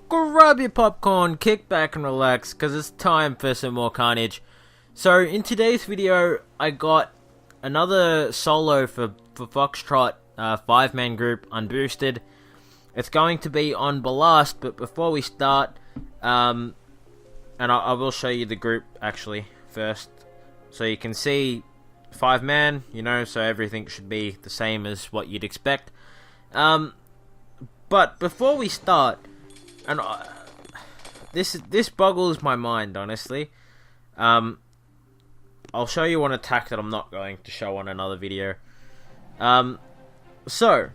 Grab your popcorn, kick back and relax, cause it's time for some more Karnage. So in today's video, I got another solo for Foxtrot, 5-man group, unboosted. It's going to be on Ballast, but before we start, and I will show you the group actually first, so you can see 5-man, you know, so everything should be the same as what you'd expect. But before we start, and this boggles my mind, honestly. I'll show you one attack that I'm not going to show on another video. So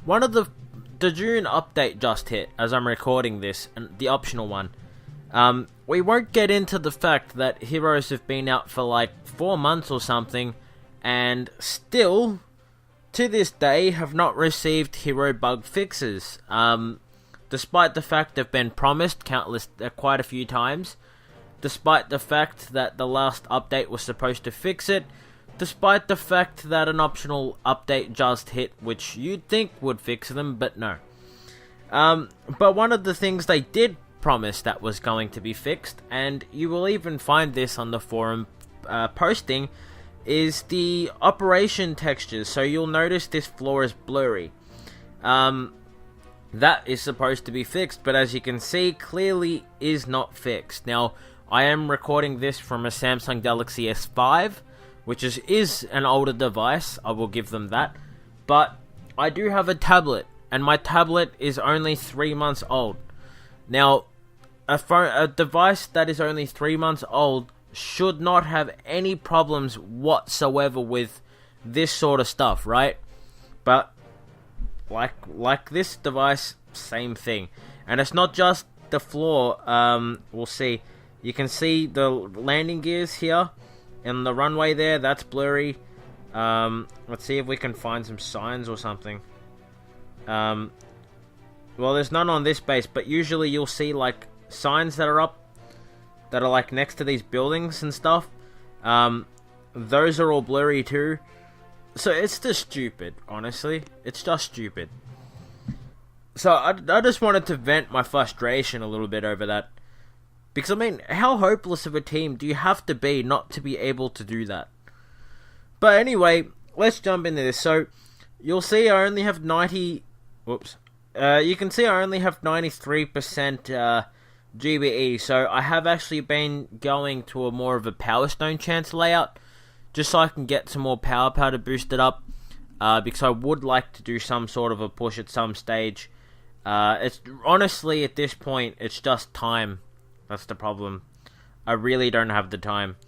one of the June update just hit as I'm recording this, and the optional one. We won't get into the fact that heroes have been out for like 4 months or something, and still, to this day, have not received hero bug fixes. Despite the fact they've been promised quite a few times, despite the fact that the last update was supposed to fix it, despite the fact that an optional update just hit, which you'd think would fix them, but no. But one of the things they did promise that was going to be fixed, and you will even find this on the forum posting, is the operation textures. So you'll notice this floor is blurry. That is supposed to be fixed, but as you can see, clearly is not fixed. Now, I am recording this from a Samsung Galaxy S5, which is an older device, I will give them that. But I do have a tablet, and my tablet is only 3 months old. Now, a device that is only 3 months old should not have any problems whatsoever with this sort of stuff, right? But like this device, same thing. And it's not just the floor. We'll see. You can see the landing gears here and the runway there, that's blurry. Let's see if we can find some signs or something. Well, there's none on this base, but usually you'll see like signs that are up, that are like next to these buildings and stuff. Those are all blurry too. So it's just stupid, honestly. It's just stupid. So I just wanted to vent my frustration a little bit over that. Because I mean, how hopeless of a team do you have to be not to be able to do that? But anyway, let's jump into this. So you'll see I only have 90... Whoops. You can see I only have 93% GBE. So I have actually been going to a more of a Power Stone chance layout, just so I can get some more power powder boosted up, because I would like to do some sort of a push at some stage. It's honestly, at this point, it's just time. That's the problem. I really don't have the time,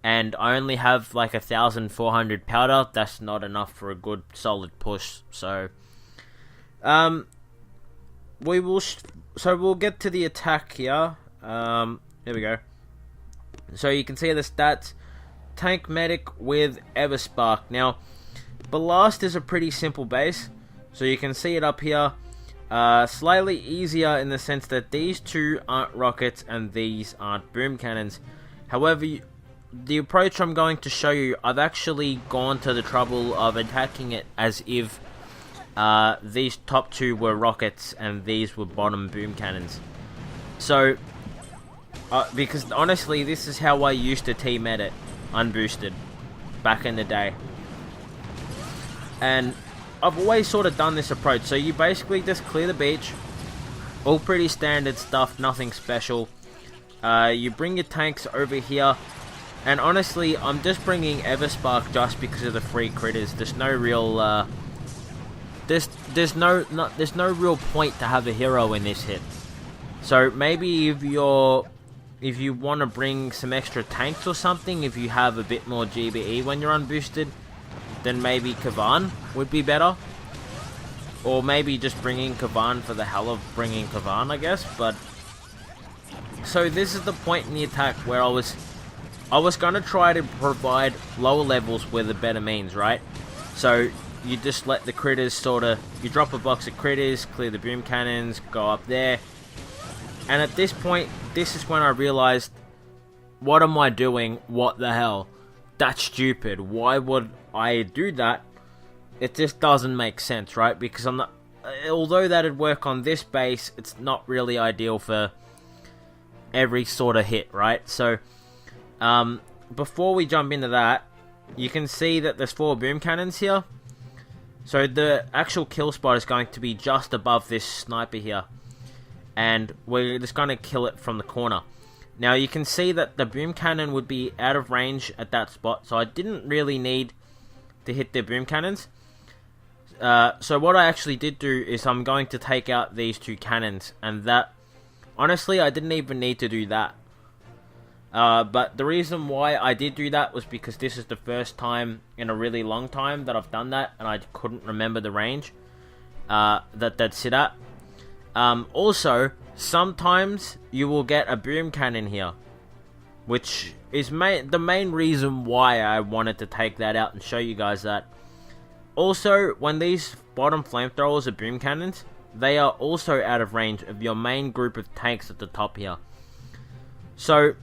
and I only have like 1,400 powder. That's not enough for a good solid push. So, we'll get to the attack here. Here we go. So you can see the stats. Tank medic with Everspark. Now, Ballast is a pretty simple base, so you can see it up here. Slightly easier in the sense that these two aren't rockets and these aren't boom cannons. However, the approach I'm going to show you, I've actually gone to the trouble of attacking it as if these top two were rockets and these were bottom boom cannons. So, because honestly, this is how I used to tmed it, unboosted, back in the day. And I've always sort of done this approach. So you basically just clear the beach, all pretty standard stuff, nothing special. You bring your tanks over here, and honestly, I'm just bringing Everspark just because of the free critters. There's no real there's no real point to have a hero in this hit. So maybe if you want to bring some extra tanks or something, if you have a bit more GBE when you're unboosted, then maybe Kavan would be better. Or maybe just bringing Kavan for the hell of bringing Kavan, I guess. But so this is the point in the attack where I was going to try to provide lower levels with a better means, right? So you just let the critters sort of, you drop a box of critters, clear the boom cannons, go up there. And at this point, this is when I realized, what am I doing? What the hell? That's stupid. Why would I do that? It just doesn't make sense, right? Because although that'd work on this base, it's not really ideal for every sort of hit, right? So, before we jump into that, you can see that there's 4 boom cannons here. So the actual kill spot is going to be just above this sniper here. And we're just going to kill it from the corner. Now you can see that the boom cannon would be out of range at that spot. So I didn't really need to hit the boom cannons. So what I actually did do is I'm going to take out these 2 cannons. And that, honestly, I didn't even need to do that. But the reason why I did do that was because this is the first time in a really long time that I've done that, and I couldn't remember the range that they'd sit at. Also, sometimes you will get a boom cannon here, which is the main reason why I wanted to take that out and show you guys that. Also, when these bottom flamethrowers are boom cannons, they are also out of range of your main group of tanks at the top here. So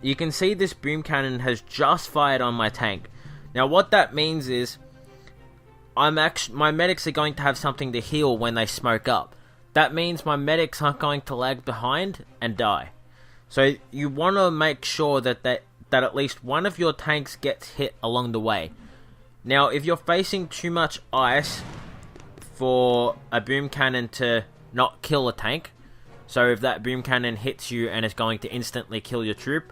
you can see this boom cannon has just fired on my tank. Now what that means is my medics are going to have something to heal when they smoke up. That means my medics aren't going to lag behind and die. So you want to make sure that at least one of your tanks gets hit along the way. Now if you're facing too much ice for a boom cannon to not kill a tank, so if that boom cannon hits you and is going to instantly kill your troop,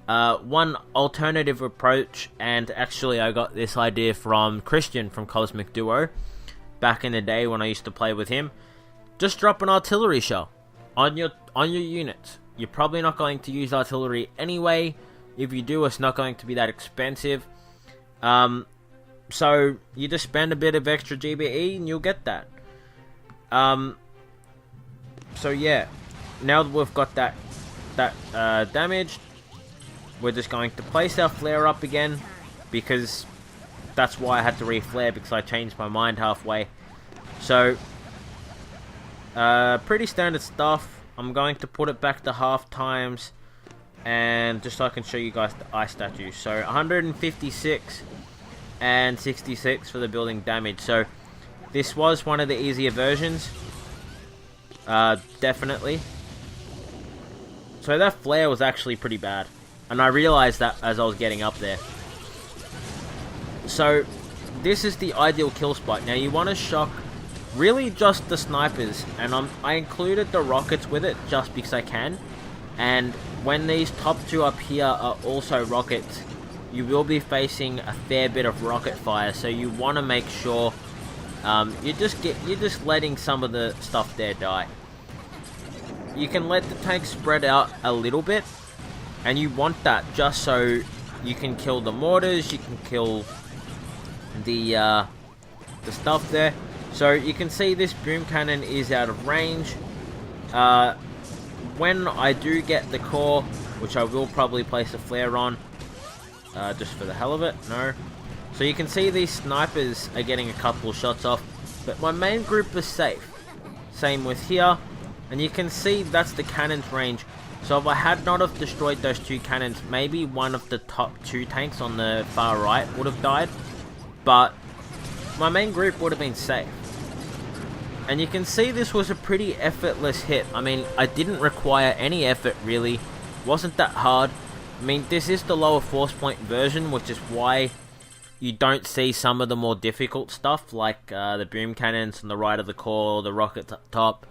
one alternative approach, and actually I got this idea from Christian from Cosmic Duo back in the day when I used to play with him. Just drop an artillery shell on your units. You're probably not going to use artillery anyway. If you do, it's not going to be that expensive. So you just spend a bit of extra GBE and you'll get that. So yeah, now that we've got that damaged, we're just going to place our flare up again, because that's why I had to re-flare, because I changed my mind halfway. So, pretty standard stuff. I'm going to put it back to half times, and just so I can show you guys the ice statues. So, 156 and 66 for the building damage. So, this was one of the easier versions. Definitely. So, that flare was actually pretty bad. And I realized that as I was getting up there. So, this is the ideal kill spot. Now, you want to shock really just the snipers. And I included the rockets with it just because I can. And when these top 2 up here are also rockets, you will be facing a fair bit of rocket fire. So, you want to make sure you're just letting some of the stuff there die. You can let the tank spread out a little bit. And you want that just so you can kill the mortars, you can kill the stuff there. So you can see this boom cannon is out of range. When I do get the core, which I will probably place a flare on, just for the hell of it, no. So you can see these snipers are getting a couple of shots off, but my main group is safe. Same with here, and you can see that's the cannon's range. So if I had not have destroyed those 2 cannons, maybe one of the top 2 tanks on the far right would have died. But my main group would have been safe. And you can see this was a pretty effortless hit. I mean, I didn't require any effort really. Wasn't that hard. I mean, this is the lower force point version, which is why you don't see some of the more difficult stuff, like the boom cannons on the right of the core, the rockets up top.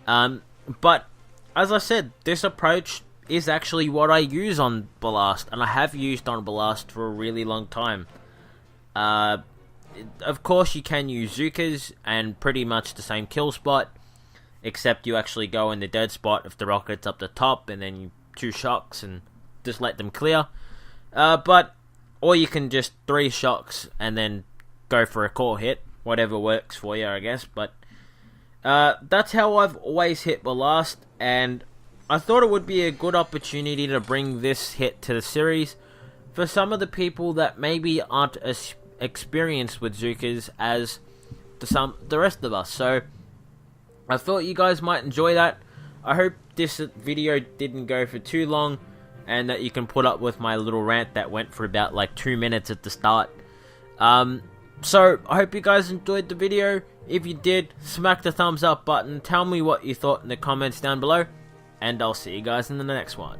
But as I said, this approach is actually what I use on Ballast, and I have used on Ballast for a really long time. Of course, you can use zookas, and pretty much the same kill spot, except you actually go in the dead spot if the rocket's up the top, and then you 2 shocks and just let them clear. Or you can just 3 shocks and then go for a core hit, whatever works for you, I guess. But that's how I've always hit Ballast, and I thought it would be a good opportunity to bring this hit to the series for some of the people that maybe aren't as experienced with zookas as the rest of us. So I thought you guys might enjoy that. I hope this video didn't go for too long, and that you can put up with my little rant that went for about like 2 minutes at the start. So I hope you guys enjoyed the video. If you did, smack the thumbs up button, tell me what you thought in the comments down below, and I'll see you guys in the next one.